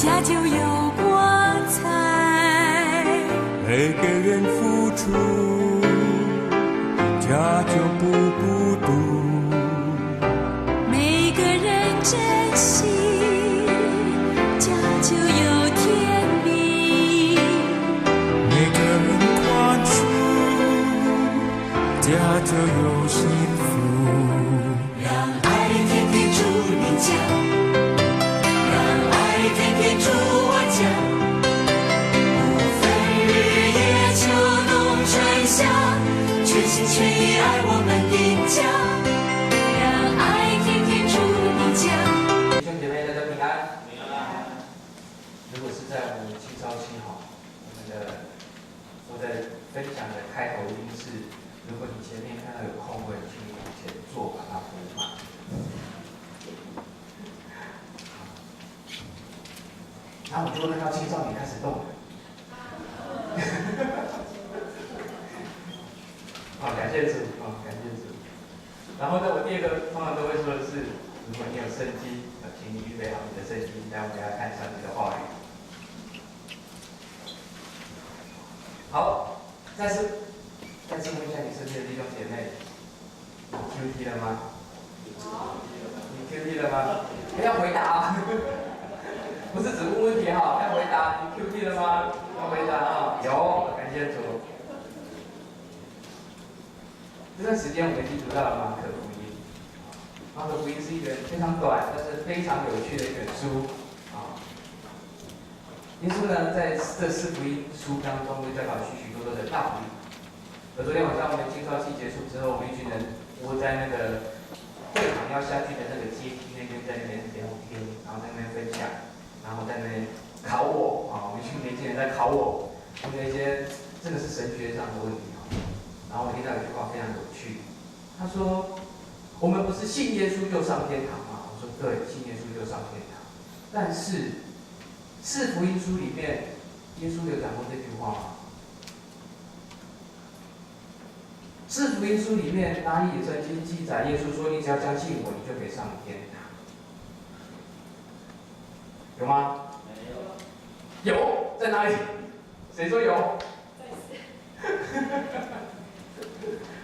家就有光彩。每个人付出，家就不孤独。每个人珍惜，家就有天命。每个人宽恕，家就有幸福。让爱天天住你家，让爱天天住我家，不分日夜秋冬春夏，全心全意爱我们的家，让爱天天住你家。弟兄姐妹，大家平安。平安。如果是在我们青少期我在分享的开头一定是，如果你前面看到有空位，请你往前坐，把它补满。然后我就看到青少年开始动了。感谢主，感谢主。然后呢，我第二个通常都会说的是，如果你有圣经，请你预备好你的圣经，待会我们要看上帝的话语。好，再次问一下你身边的弟兄姐妹，你 QT 了吗？你 QT 了吗？要回答啊！不是只问问题哈，要回答。你 QT 了吗？要回答啊！有，感谢主。这段时间我们已经读到了马可福音。马可福音是一个非常短，但是非常有趣的一本书啊。耶稣呢，在这四福音书当中，会教导许多的道理。而昨天晚上我们青少期结束之后，我们一群人窝在那个会堂要下去的那个阶梯那边，在那边聊天，然后在那边分享，然后在那边考我啊，我们一群年轻人在考我，问了一些真的是神学上的问题啊。然后我听到一句话非常有趣，他说：“我们不是信耶稣就上天堂吗？”我说：“对，信耶稣就上天堂。”但是四福音书里面，耶稣有讲过这句话吗？四福音书里面哪里也曾经记载耶稣说：“你只要相信我，你就可以上天堂。”有吗？没有。有，在哪里？谁说有？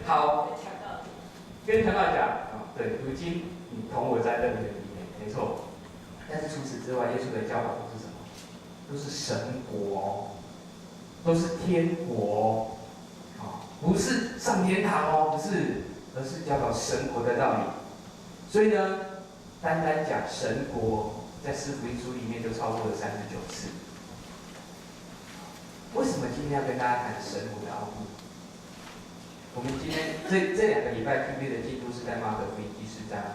好，跟强盗讲啊，对，如今你同我在乐园里面，没错。但是除此之外，耶稣的教导都是什么？都是神国，都是天国，不是上天堂哦，不是，而是教导神国的道理。所以呢，单单讲神国，在四福音书里面就超过了39次。为什么今天要跟大家谈神国的奥秘？我们今天这2个礼拜 QB 的进度是在马可福音第4章，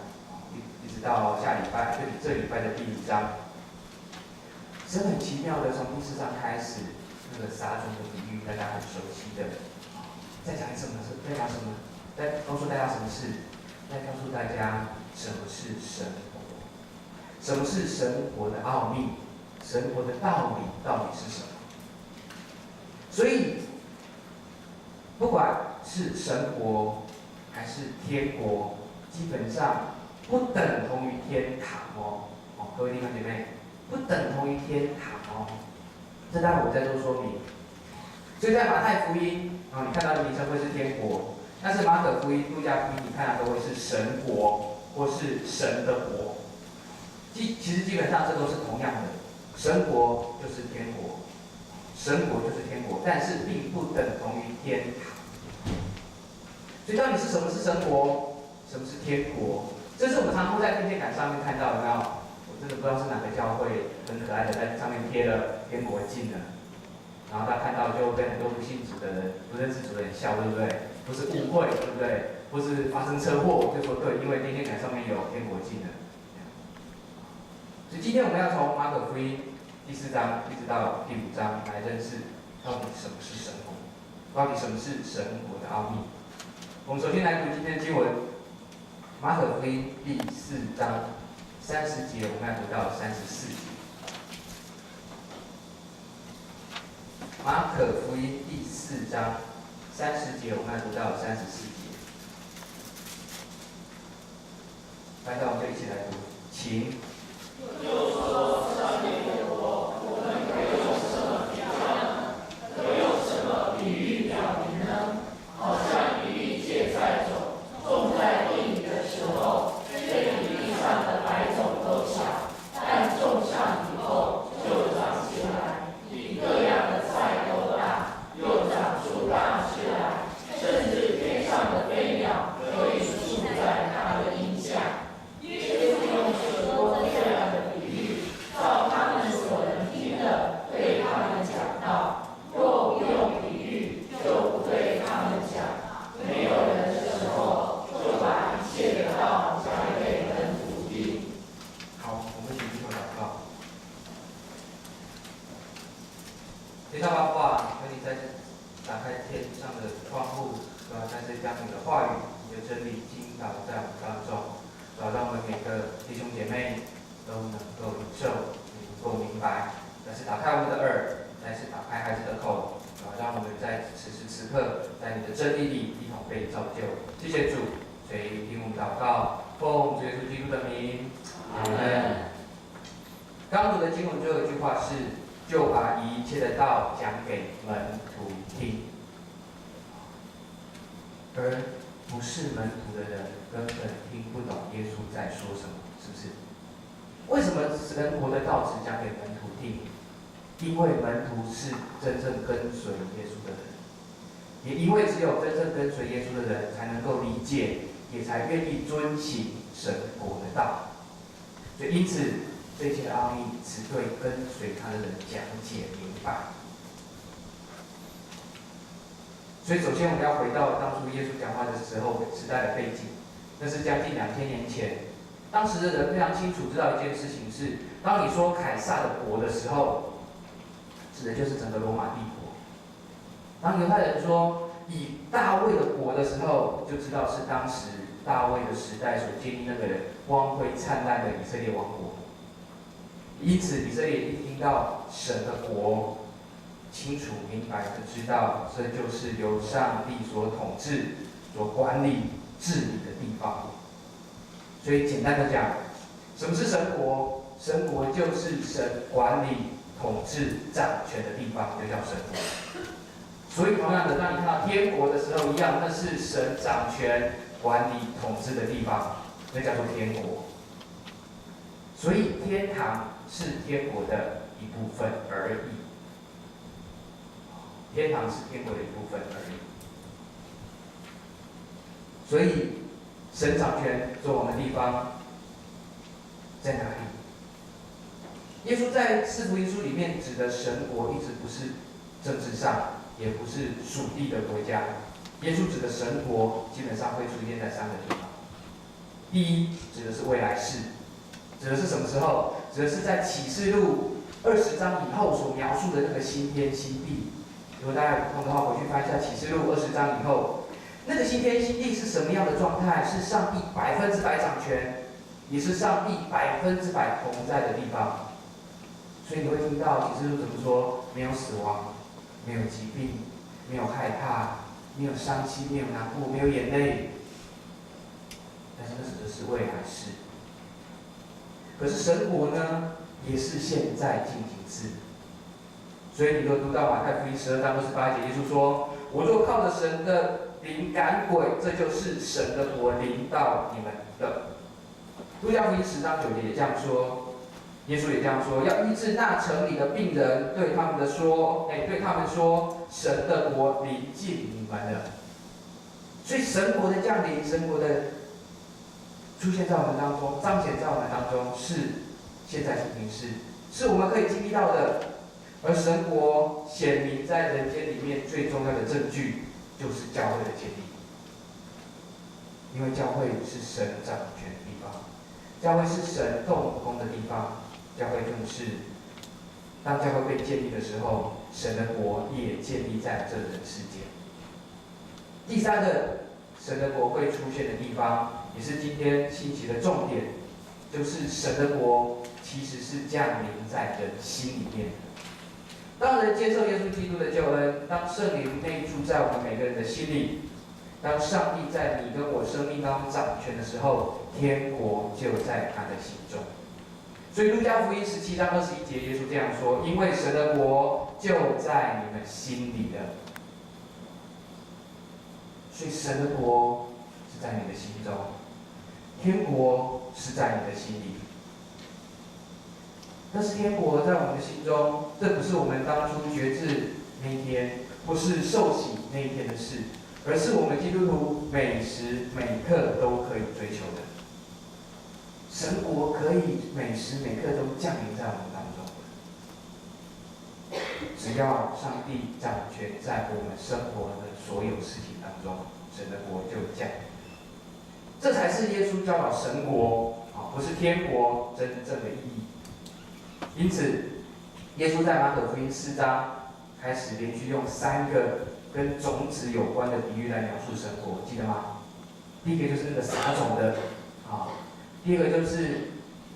一直到下礼拜，就这礼拜的第5章。神很奇妙的，从第4章开始，那个撒种的比喻，大家很熟悉的。在讲什么？在讲什么？在告诉大家什么事？在告诉大家什么是神国，什么是神国的奥秘，神国的道理到底是什么？所以，不管是神国还是天国，基本上不等同于天堂哦。各位弟兄姐妹，不等同于天堂哦。这待会我再做说明。所以在马太福音你看到的名称会是天国，但是马可福音、路加福音你看到都会是神国或是神的国。其实基本上这都是同样的，神国就是天国。神国就是天国，但是并不等同于天堂。所以到底是什么是神国，什么是天国？这是我们常常在天线杆上面看到的，有没有？我真的不知道是哪个教会很可爱的在上面贴了天国镜的，然后他看到就跟很多不信主的人、不认识主的人笑，对不对？不是误会，对不对？或是发生车祸，就说对，因为天线杆上面有天国镜的。所以今天我们要从马可福音第4章一直到第5章来认识到底什么是神国，到底什么是神国的奥秘。我们首先来读今天的经文，马可福音第4章30节，我们要读到34节。马可福音第4章30节，我们要读到34节。来，让我们就一起来读，请。就说上帝的国天上爸爸，求你再次打开天上的窗户，再次将你的话语、你的真理倾倒在我们当中，让我们每个弟兄姐妹都能够领受，能够明白。再次打开我们的耳，再次打开孩子的口，让我们在此时此刻，在你的真理里一同被造就。谢谢主，垂听我们祷告，奉主耶稣基督的名，阿门。刚读的经文最后一句话是：就把一切的道讲给门徒听。而不是门徒的人根本听不懂耶稣在说什么，是不是？为什么神国的道只讲给门徒听？因为门徒是真正跟随耶稣的人，也因为只有真正跟随耶稣的人才能够理解，也才愿意遵行神国的道。所以因此，这些奥秘只对跟随他的人讲解明白。所以首先我们要回到当初耶稣讲话的时候时代的背景，那是将近2000年前。当时的人非常清楚知道一件事情是，当你说凯撒的国的时候，指的就是整个罗马帝国。当犹太人说以大卫的国的时候，就知道是当时大卫的时代所建立那个光辉灿烂的以色列王国。因此，以色列一听到神的国，清楚明白的知道，这就是由上帝所统治、所管理、治理的地方。所以简单的讲，什么是神国？神国就是神管理、统治、掌权的地方，就叫神国。所以同样的，当你看到天国的时候，一样，那是神掌权、管理、统治的地方，那叫做天国。所以天堂是天国的一部分而已。天堂是天国的一部分而已。所以，神掌权做王的地方在哪里？耶稣在四福音书里面指的神国，一直不是政治上，也不是属地的国家。耶稣指的神国，基本上会出现在3个地方。第一，指的是未来世，指的是什么时候？指的是在启示录20章以后所描述的那个新天新地。如果大家有空的话，回去翻一下启示录20章以后，那个新天新地是什么样的状态？是上帝100%掌权，也是上帝100%同在的地方。所以你会听到启示录怎么说：没有死亡，没有疾病，没有害怕，没有伤心，没有难过，没有眼泪。但是那指的是未来世。可是神国呢，也是现在进行式。所以你若读到马太福音12章28节，耶稣说：“我若靠着神的灵赶鬼，这就是神的国临到你们的。”路加福音10章9节也这样说，耶稣也这样说：“要医治那城里的病人，对他们说，神的国临近你们了。”所以神国的降临，神国的出现在我们当中，彰显在我们当中，是现在进行式，是我们可以经历到的。而神国显明在人间里面最重要的证据，就是教会的建立。因为教会是神掌权的地方，教会是神动工的地方，教会更是当教会被建立的时候，神的国也建立在这人世间。第三个，神的国会出现的地方，也是今天信息的重点，就是神的国其实是降临在人心里面的。当人接受耶稣基督的救恩，当圣灵内住在我们每个人的心里，当上帝在你跟我生命当中掌权的时候，天国就在他的心中。所以路加福音17章21节，耶稣这样说：“因为神的国就在你们心里了。”所以神的国是在你的心中，天国是在你的心里。但是天国在我们的心中，这不是我们当初决志那一天，不是受洗那一天的事，而是我们基督徒每时每刻都可以追求的。神国可以每时每刻都降临在我们当中，只要上帝掌权在我们生活的所有事情当中，神的国就降临。这才是耶稣教导神国不是天国真正的意义。因此，耶稣在马可福音4章开始连续用3个跟种子有关的比喻来描述生活，记得吗？第一个就是那个撒种的，第二个就是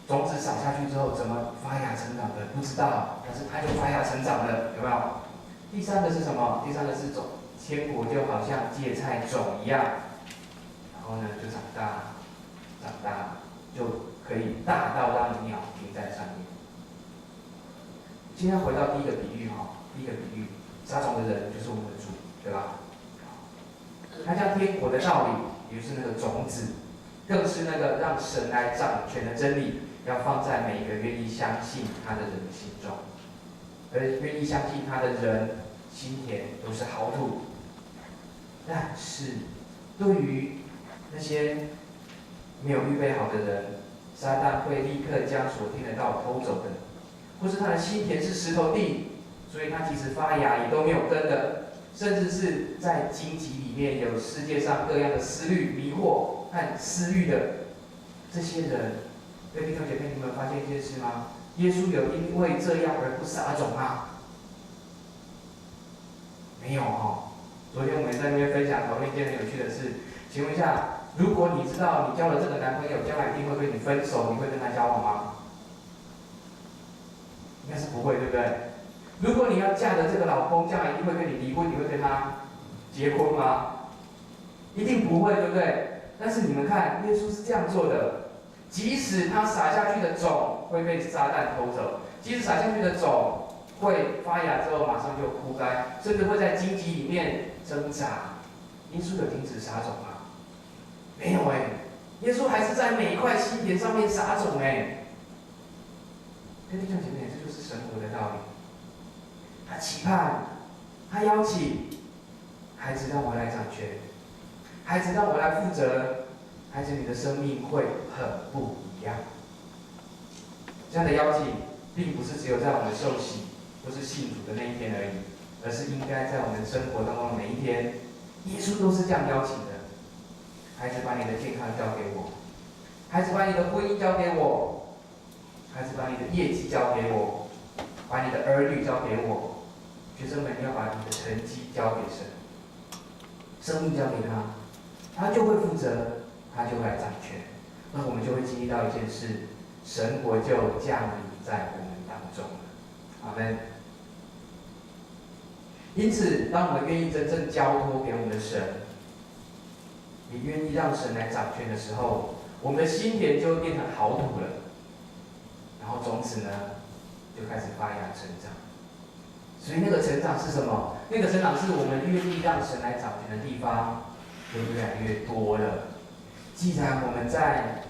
种子撒下去之后怎么发芽成长的，不知道，但是它就发芽成长了，有没有？第三个是什么？第三个是天国就好像芥菜种一样，然后呢就长大，就可以大到让鸟停在上面。今天回到第一个比喻，撒种的人就是我们的主，对吧？他将天国的道理，也就是那个种子，更是那个让神来掌权的真理，要放在每个愿意相信他的人的心中。而愿意相信他的人，心田都是好土。但是，对于那些没有预备好的人，撒旦会立刻将所听的道偷走的，或是他的心田是石头地，所以他即使发芽也都没有根的，甚至是在荆棘里面有世界上各样的思虑、迷惑和私欲的这些人。各位弟兄姐妹，你们发现一件事吗？耶稣有因为这样而不撒种吗？没有昨天我们在那边分享讨论一件很有趣的事，请问一下，如果你知道你交了这个男朋友将来一定会跟你分手，你会跟他交往吗？应该是不会，对不对？如果你要嫁的这个老公将来一定会跟你离婚，你会跟他结婚吗？一定不会，对不对？但是你们看，耶稣是这样做的，即使他撒下去的种会被撒旦偷走，即使撒下去的种会发芽之后马上就枯干，甚至会在荆棘里面挣扎。耶稣有停止撒种吗？没有耶稣还是在每一块心田上面撒种弟兄姐妹，这就是神国的道理。他期盼，他邀请孩子让我来掌权，孩子让我来负责，孩子你的生命会很不一样。这样的邀请，并不是只有在我们受洗或是信主的那一天而已，而是应该在我们生活当中的每一天。耶稣都是这样邀请的。孩子，把你的健康交给我；孩子，把你的婚姻交给我；孩子，把你的业绩交给我；把你的儿女交给我。学生们，你要把你的成绩交给神，生命交给他，他就会负责，他就会来掌权。那我们就会经历到一件事，神国就降临在我们当中了。阿们。因此，当我们愿意真正交托给我们的神，也愿意让神来掌权的时候，我们的心田就会变成好土了。然后种子呢，就开始发芽成长。所以那个成长是什么？那个成长是我们愿意让神来掌权的地方，就越来越多了。既然我们在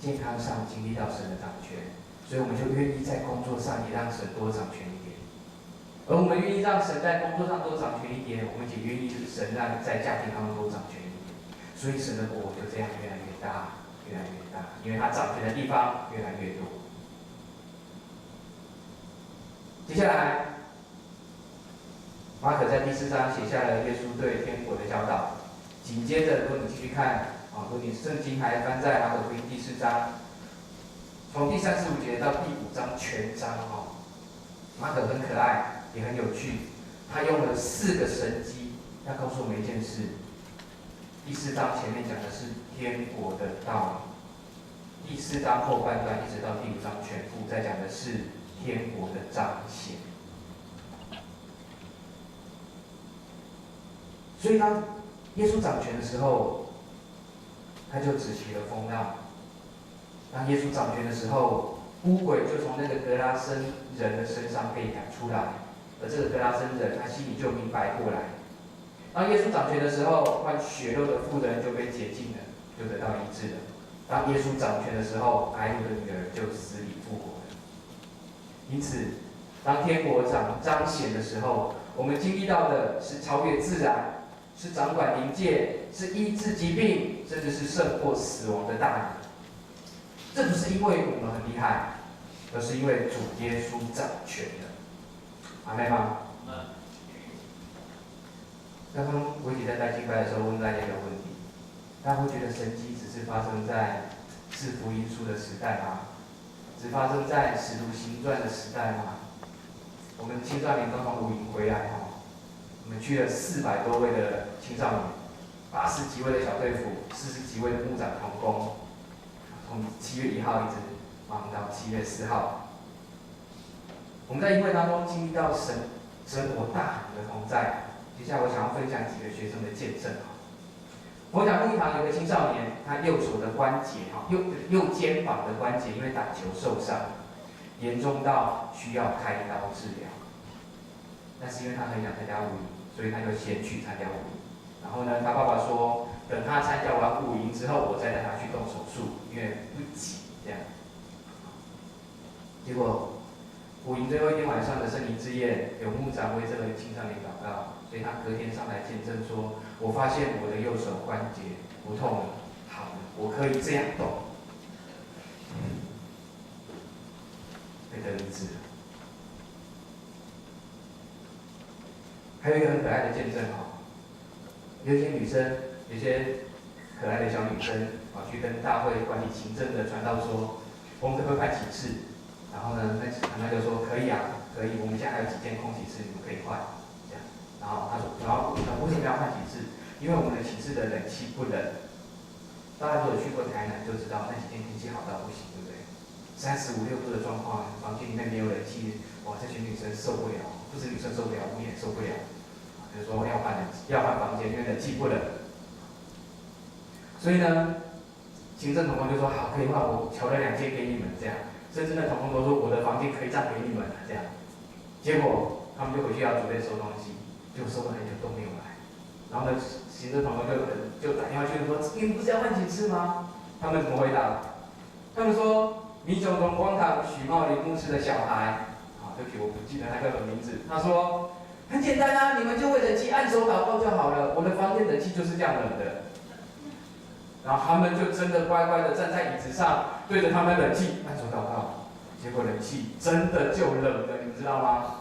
健康上经历到神的掌权，所以我们就愿意在工作上也让神多掌权一点。而我们愿意让神在工作上多掌权一点，我们也愿意神让在家庭当中多掌权一点。所以神的国就这样越来越大，越来越大，因为他掌权的地方越来越多。接下来，马可在第4章写下了耶稣对天国的教导。紧接着，如果你继续看，如果你圣经还翻在马可福音第4章，从第35节到第5章全章马可很可爱，也很有趣。他用了4个神迹，要告诉我们一件事。第4章前面讲的是天国的道理，第4章后半段一直到第5章全部在讲的是天国的彰显。所以当耶稣掌权的时候，他就止息了风浪。当耶稣掌权的时候，污鬼就从那个格拉森人的身上被赶出来，而这个格拉森人他心里就明白过来。当耶稣掌权的时候，患血肉的妇人就被洁净了，就得到医治了。当耶稣掌权的时候，痚鲁的女儿就死里复活了。因此，当天国彰显的时候，我们经历到的是超越自然，是掌管灵界，是医治疾病，甚至是胜过死亡的大能。这不是因为我们很厉害，而是因为主耶稣掌权了。阿们吗？刚刚维姐在带敬拜的时候问大家一个问题：大家会觉得神迹只是发生在四福音书的时代吗？只发生在使徒行传的时代吗？我们青少年刚从武营回来我们去了400多位的青少年，80几位的小队服，40几位的牧长同工，从7月1号一直忙到7月4号。我们在营会当中经历到神我大能的同在。接下来我想要分享几个学生的见证我讲牧堂有个青少年，他右手的关节右肩膀的关节因为打球受伤，严重到需要开刀治疗。但是因为他很想参加武营，所以他就先去参加武营。然后呢，他爸爸说，等他参加完武营之后，我再带他去动手术，因为不急这样。结果武营最后一天晚上的圣灵之夜，有牧长为这个青少年祷告，所以他隔天上来见证说，我发现我的右手关节不痛了，好了，我可以这样动。被得医治了。还有一个很可爱的见证有一些女生，有些可爱的小女生去跟大会管理行政的传道说，我们可不可以换寝室？然后呢，那传道就说可以啊，可以，我们现在还有几间空寝室，你们可以换，这样。然后他说，为什么要换寝室？因为我们的寝室的冷气不冷。大家如果去过台南就知道，那几天天气好到不行，对不对？35、6度的状况，房间里面没有冷气，哇，这群女生受不了，不止女生受不了，我们也受不了。就说要换房间，因为冷气不冷。所以呢，行政同工就说好，可以换，我调了2间给你们这样。甚至那同工都说我的房间可以让给你们了这样。结果他们就回去要准备收东西，就收了很久都没有来。然后呢，行政同工就打电话去说，你们不是要换寝室吗？他们怎么回答？他们说民雄同光堂许茂林牧师的小孩，对不起，我不记得他叫什么名字。他说很简单啊，你们就为冷气按手祷告就好了，我的房间冷气就是这样冷的。然后他们就真的乖乖的站在椅子上，对着他们冷气按手祷告，结果冷气真的就冷了，你们知道吗？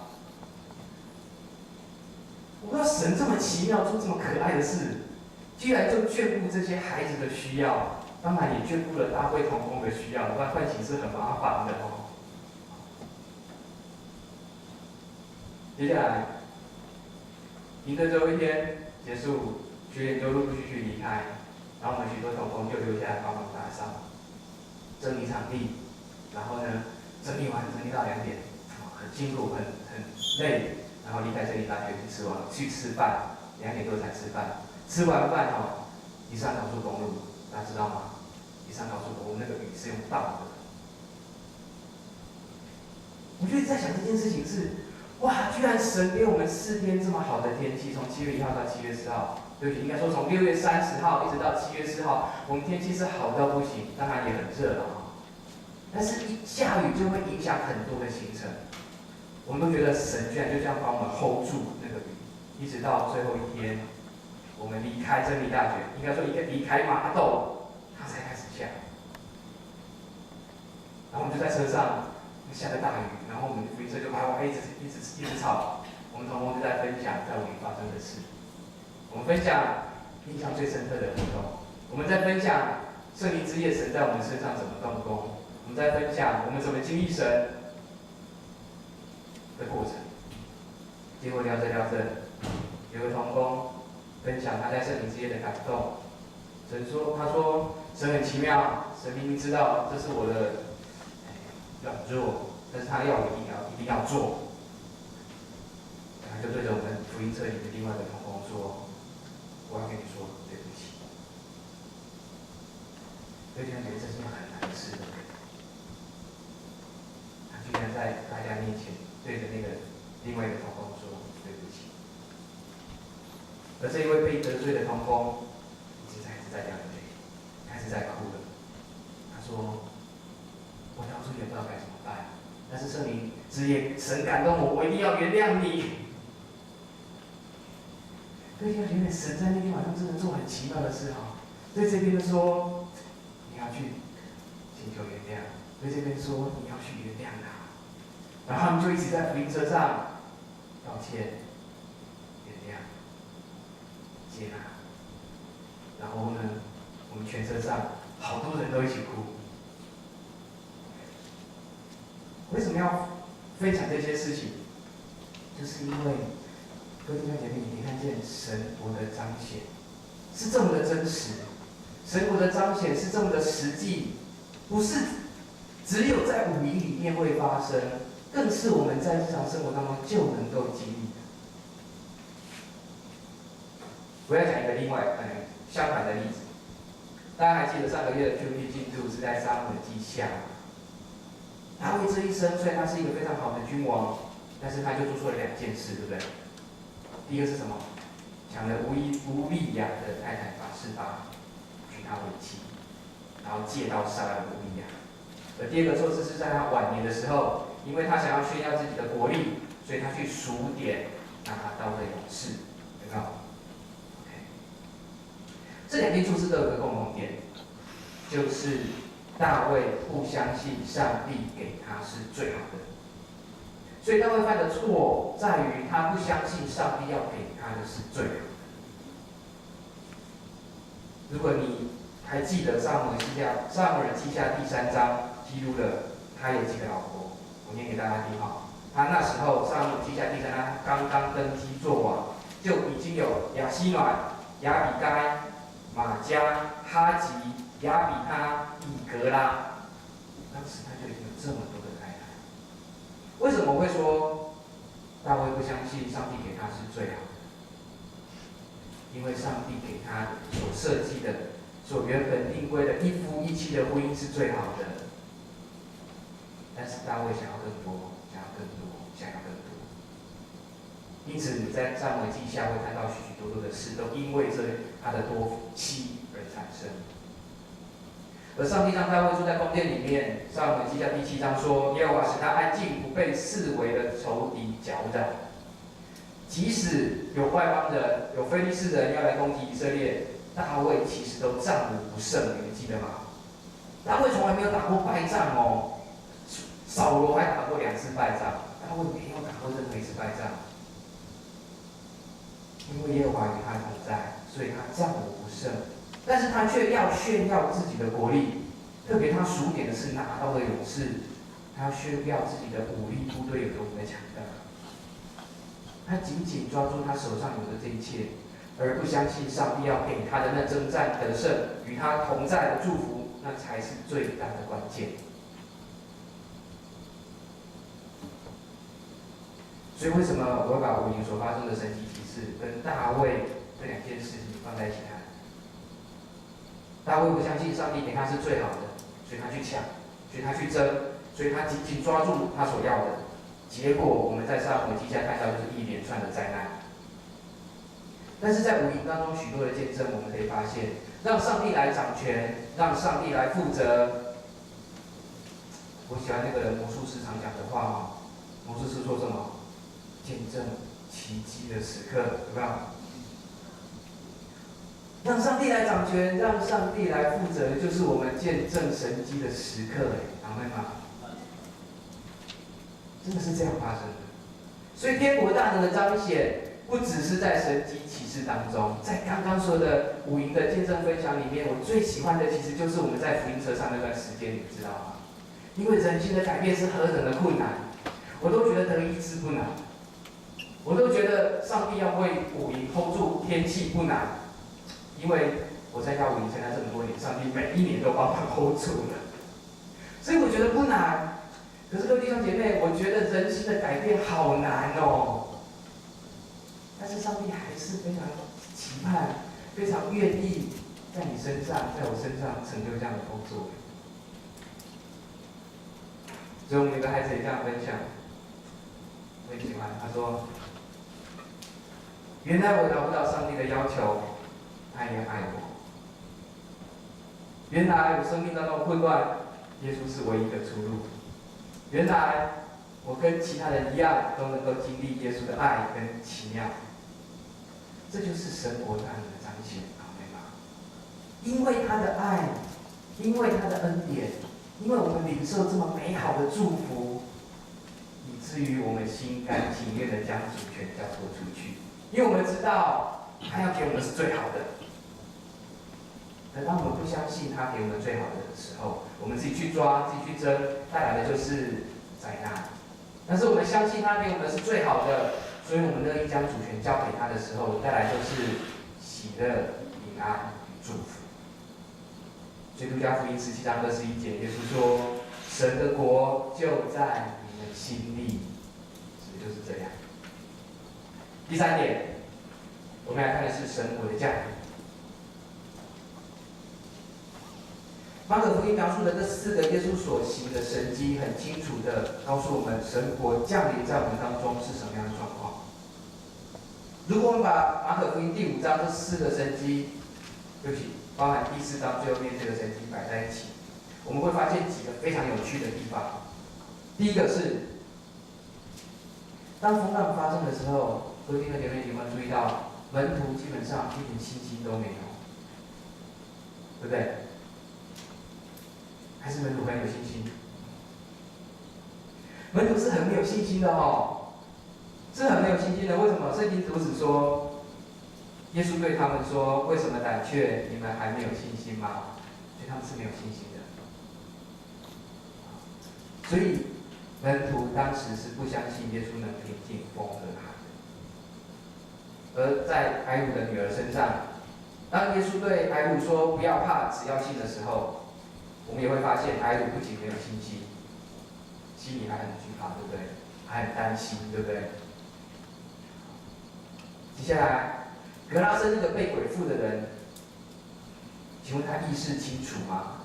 我不知道神这么奇妙，做这么可爱的事，居然就眷顾这些孩子的需要，当然也眷顾了大会同工的需要，不然换寝是很麻烦的接下来，营的最后一天结束，学员就陆陆续续离开。然后我们许多同工就留下来帮忙打扫、整理场地，然后呢，整理到2点，很辛苦，很累，然后离开这里大学去吃饭，2点多才吃饭，吃完饭一上高速公路，大家知道吗？一上高速公路那个雨是用倒的。我就一直在想这件事情是，哇，居然神给我们4天这么好的天气，从7月1号到7月4号。对不起，应该说从6月30号一直到7月4号，我们天气是好到不行，当然也很热了但是一下雨就会影响很多的行程，我们都觉得神居然就这样帮我们 hold 住那个雨，一直到最后一天，我们离开真理大学，应该说离开麻豆，它才开始下。然后我们就在车上，下着大雨，然后我们福音社就一直吵，我们同工就在分享在武营发生的事。我们分享印象最深刻的活动，我们在分享圣灵之夜神在我们身上怎么动工，我们在分享我们怎么经历神的过程。结果聊着，有个同工分享他在圣灵之夜的感动。他说神很奇妙，神明明知道这是我的软弱，但是他要我一定要做。他就对着我们福音社里的另外一个同工说。我要跟你说对不起，有点觉得这是件很难的事。他居然在大家面前对着那个另外一个同工说对不起，而这一位被得罪的同工，已经开始在掉眼泪，开始在哭了。他说：“我当初也不知道该怎么办，但是圣灵之夜，神感动我，我一定要原谅你。”对，就觉得神在那天晚上真的做很奇妙的事对这边说你要去请求原谅，对这边说你要去原谅他，然后他们就一直在福音车上道歉、原谅、接纳，然后呢，我们全车上好多人都一起哭。为什么要分享这些事情？就是因为各位弟兄姐妹，你看见神国的彰显是这么的真实，神国的彰显是这么的实际，不是只有在五营里面会发生，更是我们在日常生活当中就能够经历的。我要讲一个另外相反的例子，大家还记得上个月的 QP 进度是在撒母耳记下，大卫这一生虽然他是一个非常好的君王，但是他就做错了2件事，对不对？第一个是什么？抢了乌利亚的太太拔示巴，娶她为妻，然后借刀杀了乌利亚。而第二个错事是在他晚年的时候，因为他想要炫耀自己的国力，所以他去数点拿刀的勇士，有没有 ？OK， 这2件错事都有个共同点，就是大卫不相信上帝给他是最好的。所以大卫犯的错在于他不相信上帝要给他的是最好的。如果你还记得撒母耳记下第3章记录了他有几个老婆，我念给大家听哈。他那时候撒母耳记下第3章刚刚登基做王，就已经有亚希暖、亚比该、玛加、哈吉、亚比他、以格拉。当时他就已经有这么多的太太。为什么会说大卫不相信上帝给他是最好的？因为上帝给他所设计的、所原本定规的一夫一妻的婚姻是最好的。但是大卫想要更多，想要更多，想要更多。因此你在撒母耳记下会看到许许多多的事，都因为这他的多妻而产生。而上帝让大卫住在宫殿里面，撒母耳记下第7章说，耶和华使他安静，不被四围的仇敌搅扰。即使有外邦人、有非利士人要来攻击以色列，大卫其实都战无不胜，你们记得吗？大卫从来没有打过败仗哦，扫罗还打过2次败仗，大卫没有打过任何一次败仗。因为耶和华与他同在，所以他战无不胜。但是他却要炫耀自己的国力，特别他数点的是拿刀的勇士，他要炫耀自己的武力部队有多么的强大。他紧紧抓住他手上有的这一切，而不相信上帝要给他的那征战得胜、与他同在的祝福，那才是最大的关键。所以为什么我会把五营所发生的神奇奇事跟大卫这2件事情放在一起谈？大卫不相信上帝给他是最好的，所以他去抢，所以他去争，所以他紧紧抓住他所要的。结果我们在撒母耳记下看到就是一连串的灾难。但是在五营当中许多的见证，我们可以发现，让上帝来掌权，让上帝来负责。我喜欢那个魔术师常讲的话哦，魔术师说什么？见证奇迹的时刻，有没有？让上帝来掌权，让上帝来负责，就是我们见证神迹的时刻，阿们吗？真的是这样发生的。所以天国大能的彰显，不只是在神迹奇事当中，在刚刚说的五营的见证分享里面，我最喜欢的其实就是我们在福音车上那段时间，你们知道吗？因为人性的改变是何等的困难，我都觉得得医治不难，我都觉得上帝要为五营 hold 住天气不难。因为我在教五营参加这么多年，上帝每一年都帮他 hold 住了，所以我觉得不难。可是各位弟兄姐妹，我觉得人心的改变好难哦。但是上帝还是非常期盼、非常愿意在你身上、在我身上成就这样的工作。所以我们有个孩子也这样分享，我很喜欢。他说：“原来我达不到上帝的要求。”他也爱我。原来我生命当中混乱，耶稣是唯一的出路。原来我跟其他人一样，都能够经历耶稣的爱跟奇妙。这就是神国大能的彰显，阿们吗？因为他的爱，因为他的恩典，因为我们领受这么美好的祝福，以至于我们心甘情愿的将主权交托出去，因为我们知道他要给我们是最好的。等当我们不相信他给我们最好的时候，我们自己去抓、自己去争，带来的就是灾难，但是我们相信他给我们是最好的，所以我们乐意将主权交给他的时候，带来就是喜乐、平安与祝福。所以路加福音17章21节，耶稣说：“神的国就在你们心里。”其实就是这样。第三点，我们来看的是神国的降临。马可福音描述的这4个耶稣所行的神迹，很清楚的告诉我们，神国降临在我们当中是什么样的状况。如果我们把马可福音第5章这4个神迹，对不起，包含第4章最后面这个神迹摆在一起，我们会发现几个非常有趣的地方。第一个是，当风浪发生的时候，各位弟兄姐妹，你有没有注意到，门徒基本上一点信心都没有，对不对？还是门徒很有信心？门徒是很没有信心的哦，是很没有信心的。为什么？圣经主旨说，耶稣对他们说：“为什么胆怯？你们还没有信心吗？”所以他们是没有信心的。所以门徒当时是不相信耶稣能平静风和海的。而在埃鲁的女儿身上，当耶稣对埃鲁说“不要怕，只要信”的时候，我们也会发现，埃鲁不仅没有信心，心里还很惧怕，对不对？还很担心，对不对？接下来，格拉森那个被鬼附的人，请问他意识清楚吗？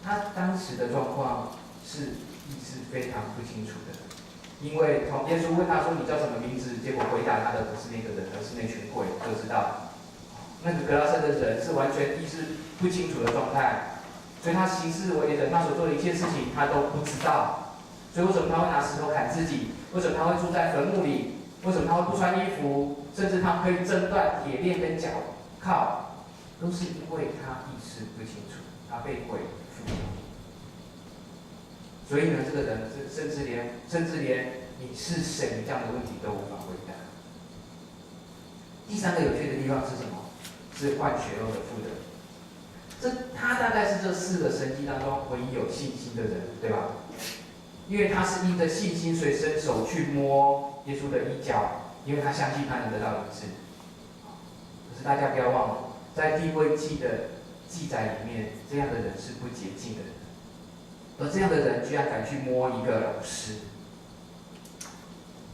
他当时的状况是意识非常不清楚的，因为耶稣问他说：“你叫什么名字？”结果回答他的不是那个人，而是那群鬼，就知道。那个格拉森的人是完全意识不清楚的状态，所以他行事为人，他所做的一切事情他都不知道。所以为什么他会拿石头砍自己？为什么他会住在坟墓里？为什么他会不穿衣服？甚至他可以挣断铁链跟脚铐，都是因为他意识不清楚，他被鬼附。所以呢，这个人甚至连你是谁这样的问题都无法回答。第三个有趣的地方是什么？是患血肉的妇人，他大概是这4个神迹当中唯一有信心的人，对吧？因为他是因着信心，所以伸手去摸耶稣的衣角，因为他相信他能得到医治。可是大家不要忘了，在利未记的记载里面，这样的人是不洁净的人，而这样的人居然敢去摸一个老师，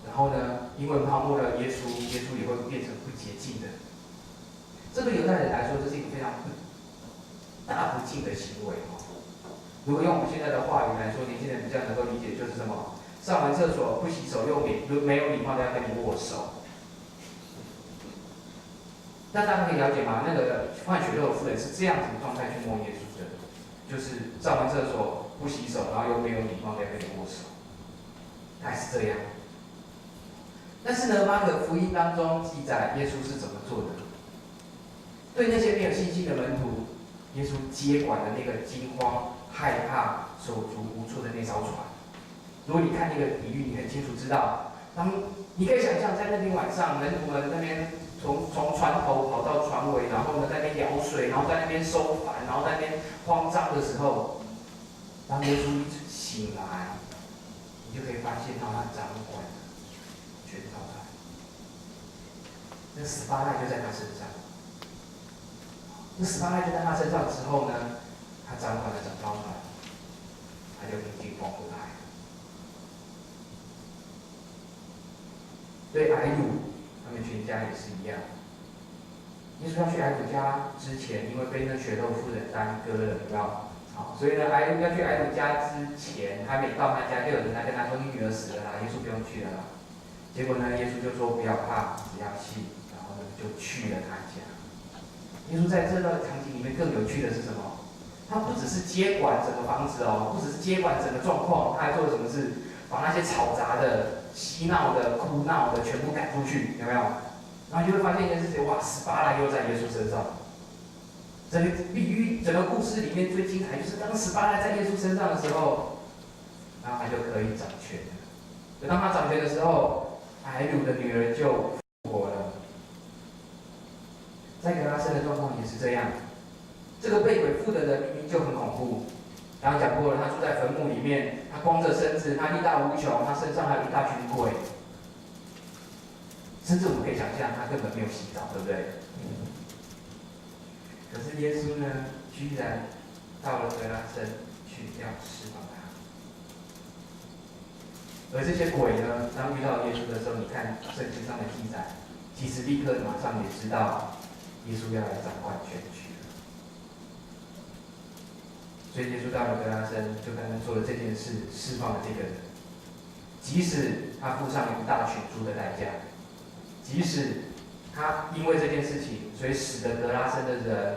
然后呢，因为他摸了耶稣，耶稣也会变成不洁净的。这对犹太人来说，这是一个非常大不敬的行为哦。如果用我们现在的话语来说，年轻人比较能够理解，就是什么？上完厕所不洗手又没有礼貌的要跟你握手。但大家可以了解吗？那个患血肉的妇人是这样子的状态去摸耶稣的，就是上完厕所不洗手，然后又没有礼貌的要跟你握手，大概是这样。但是呢，马可福音当中记载耶稣是怎么做的？对那些没有信心的门徒，耶稣接管了那个惊慌、害怕、手足无措的那艘船。如果你看那个比喻，你很清楚知道，你可以想象，在那天晚上，门徒们那边从船头跑到船尾，然后呢在那边舀水，然后在那边收帆，然后在那边慌张的时候，当耶稣一醒来，你就可以发现到他掌管全招来，那18赖就在他身上。那18赖就在他身上之后呢，他掌管了整艘船，他就平静风和海。对埃鲁，他们全家也是一样。耶稣要去埃鲁家之前，因为被那血肉妇人耽搁了，有没有？好，所以呢，要去埃鲁家之前，还没到他家，就有人来跟他说：“你女儿死了啦，耶稣不用去了啦。”结果呢，耶稣就说：“不要怕，只要信。”然后呢，就去了他家。耶稣在这个场景里面更有趣的是什么？他不只是接管整个房子哦，不只是接管整个状况，他还做了什么事？把那些吵杂的、嬉闹的、哭闹的全部赶出去，有没有？然后就会发现一件事情，哇，18赖又在耶稣身上。整个比喻、整个故事里面最精彩就是当18赖在耶稣身上的时候，然后他就可以掌权了。就当他掌权的时候，埃鲁的女儿就复活了。在格拉森的状况也是这样，这个被鬼附的人明明就很恐怖，刚刚讲过了，他住在坟墓里面，他光着身子，他力大无穷，他身上还有一大群鬼，甚至我们可以想象，他根本没有洗澡，对不对？可是耶稣呢，居然到了格拉森去要释放他。而这些鬼呢，当遇到耶稣的时候，你看圣经上的记载，其实立刻马上也知道耶稣要来掌管全局了。所以耶稣到了格拉森，就跟他做了这件事，释放了这个人。即使他付上一大群猪的代价，即使他因为这件事情，所以使得格拉森的人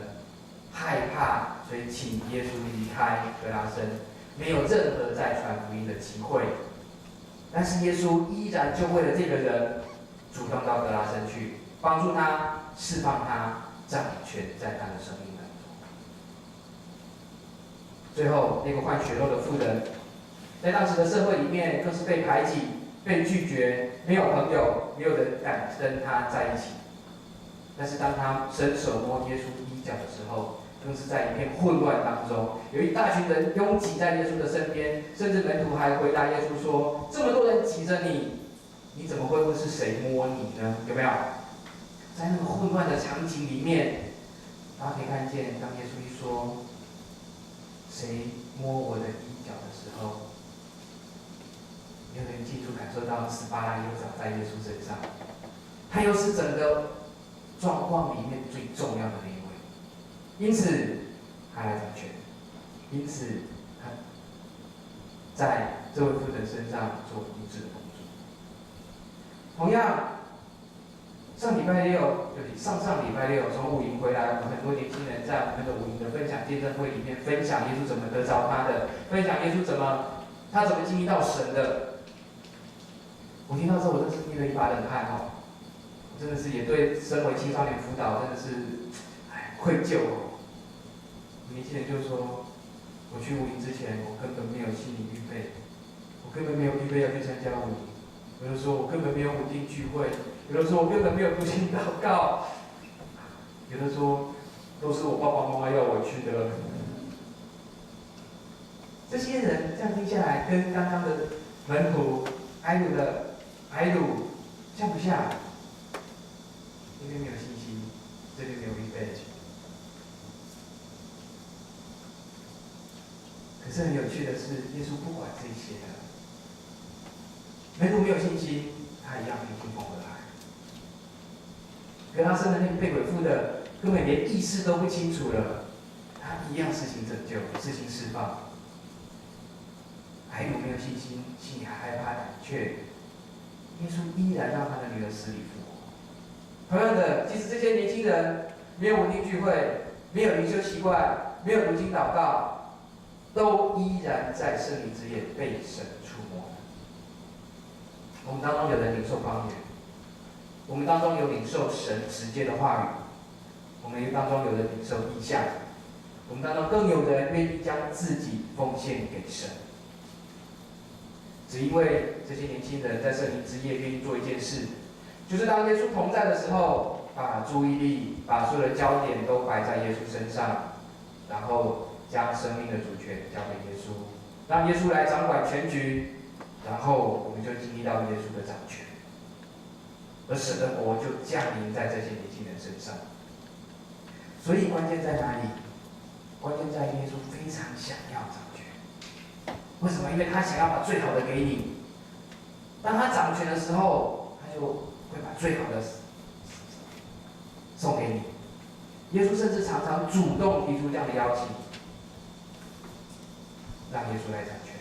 害怕，所以请耶稣离开格拉森，没有任何再传福音的机会。但是耶稣依然就为了这个人，主动到格拉森去，帮助他，释放他，掌权在他的生命当中。最后，那个患血肉的妇人，在当时的社会里面，更是被排挤、被拒绝，没有朋友，没有人敢跟他在一起。但是当他伸手摸耶稣衣角的时候，更是在一片混乱当中，有一大群人拥挤在耶稣的身边，甚至门徒还回答耶稣说：“这么多人挤着你，你怎么会问是谁摸你呢？”有没有？在那个混乱的场景里面，大家可以看见，当耶稣一说“谁摸我的衣角”的时候，没有人清楚感受到斯巴拉又长在耶稣身上，他又是整个状况里面最重要的那一位。因此，他来掌权。因此，他在这位妇人身上做医治的工作。同样，上上礼拜六从五营回来，我们很多年轻人在我们的五营的分享见证会里面分享耶稣怎么得着他的，分享耶稣怎么经历到神的。我听到之后，我真是捏了一把冷汗哦，我真的是也对身为青少年辅导真的是愧疚哦。年轻人就说，我去五营之前，我根本没有心理预备，我根本没有预备要去参加五营。有的说我根本没有稳定聚会，有的说我根本没有读经祷告，有的说都是我爸爸妈妈要我去的。这些人这样听下来，跟刚刚的门徒埃鲁像不像？这边没有信心，这边没有预备。可是很有趣的是，耶稣不管这些的，门徒没有信心，他一样平静风和来。格拉森的那个被鬼附的，根本连意识都不清楚了，他一样事情拯救，事情释放。还有没有信心，心里还害怕胆怯，耶稣依然让他的女儿死里复活。同样的，即使这些年轻人没有稳定聚会，没有灵修习惯，没有读经祷告，都依然在圣灵之夜被神触摸。我们当中有人领受方言，我们当中有领受神直接的话语，我们当中有人领受异象，我们当中更有人愿意将自己奉献给神。只因为这些年轻人在圣灵之夜愿意做一件事，就是当耶稣同在的时候，把注意力、把所有的焦点都摆在耶稣身上，然后将生命的主权交给耶稣，让耶稣来掌管全局，然后我们就经历到耶稣的掌权，而神的国就降临在这些年轻人身上。所以关键在哪里？关键在耶稣非常想要掌权。为什么？因为他想要把最好的给你。当他掌权的时候，他就会把最好的送给你。耶稣甚至常常主动提出这样的邀请，让耶稣来掌权。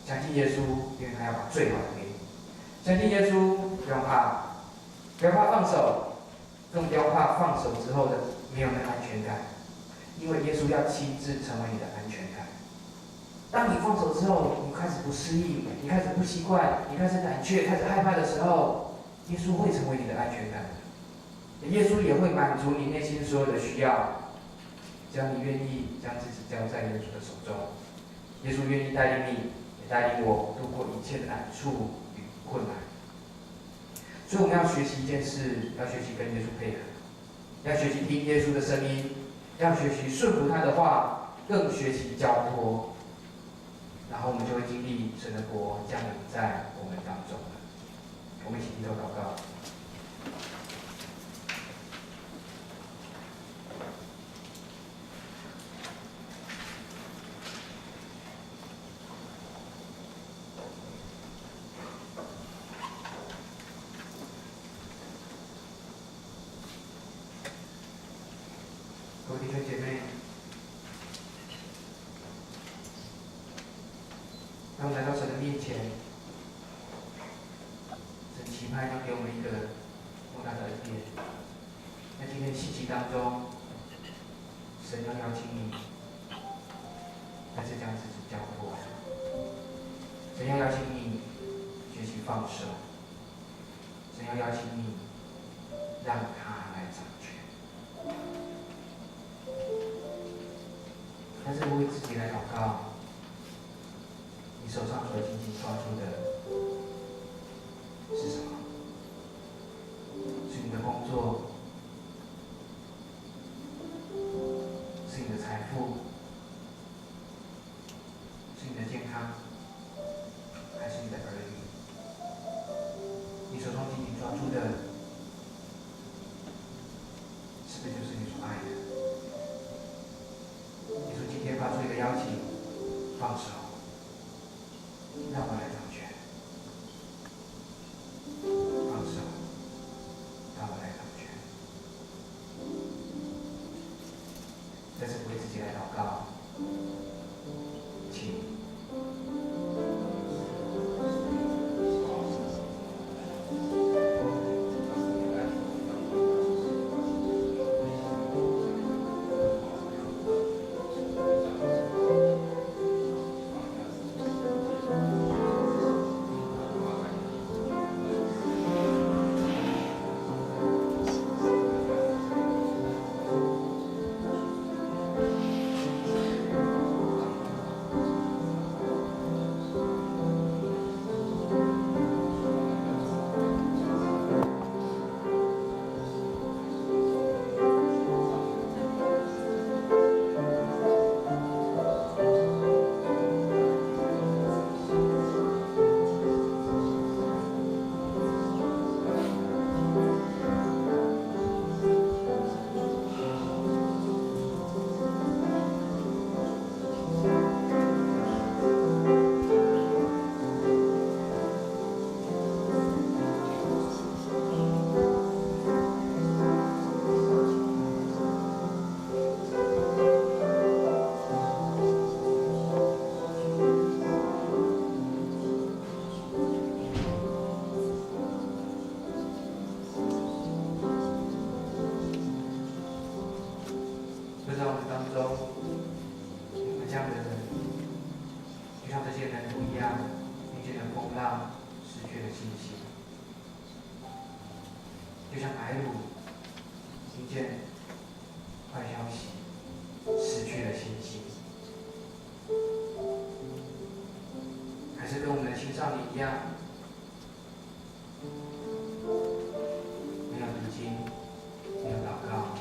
相信耶稣，因为他要把最好的给你。相信耶稣，不要怕，不要怕放手，更不要怕放手之后的没有那安全感，因为耶稣要亲自成为你的安全感。当你放手之后，你开始不适应，你开始不习惯，你开始胆怯，开始害怕的时候，耶稣会成为你的安全感。耶稣也会满足你内心所有的需要，只要你愿意将自己交在耶稣的手中。耶稣愿意带领你，也带领我度过一切的难处与困难。所以我们要学习一件事，要学习跟耶稣配合，要学习听耶稣的声音，要学习顺服他的话，更学习交托，然后我们就会经历神的国降临在我们当中了。我们一起低头祷告。各位弟兄姐妹，当我们来到神的面前，神期盼要给我们一个莫大的恩典。在今天的信息当中，神要邀请你，再次将自己交托。神要邀请你学习放手，神要邀请你让他来掌权。但是为自己来祷告，你手上所紧紧抓住的是什么？是你的工作，是你的财富，是你的健康，还是你的儿女？你手中紧紧抓住的，是不是就是你所爱的？耶稣今天发出一个邀请，放手，让我来掌权。放手，让我来掌权。再次为自己来祷告，请。就像白鹭听见坏消息，失去了信心，还是跟我们的青少年一样，没有读经，没有祷告，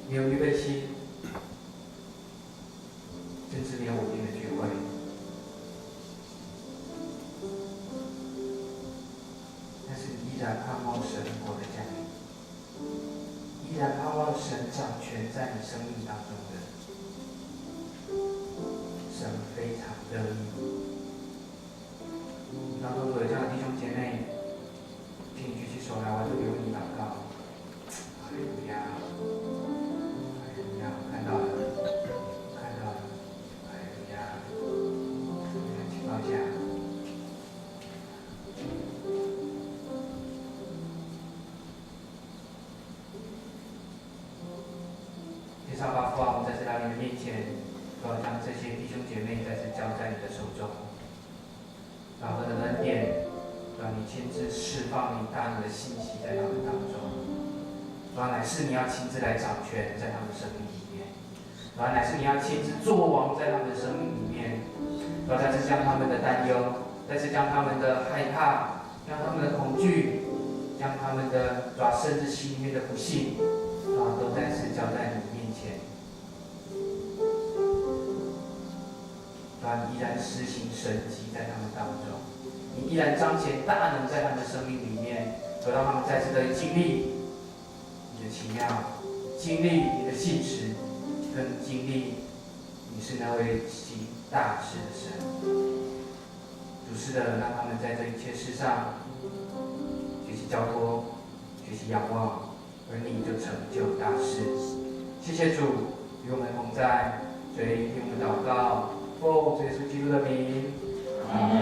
没有预备心，甚至没有稳定的聚会。但是依然盼望神国的降临，依然盼望神掌权在你生命当中的，神非常乐意。当中如果有这样的弟兄姐妹，请你举起手来，我就为你祷告。哈利路亚，哈利路亚，看到了，看到了，哈利路亚，请放下。天上爸父啊，我们再次来到你的面前，我要将这些弟兄姐妹再次交在你的手中。老何的恩典，让你亲自释放你大能的信息在他们当中。主啊，乃是你要亲自来掌权在他们生命里面。主啊，乃是你要亲自作王在他们的生命里面。主啊，再次将他们的担忧，再次将他们的害怕，将他们的恐惧，将他们的主啊，甚至心里面的不信，主啊，都再次交在你面前。然依然施行神迹在他们当中，你依然彰显大能在他们的生命里面，而让他们再次的经历你的奇妙，经历你的信实，跟经历你是那位行大事的神。主是的，让他们在这一切事上学习交托，学习仰望，而你就成就大事。谢谢主与我们同在，所以听我们祷告，奉主耶稣基督的名，阿门。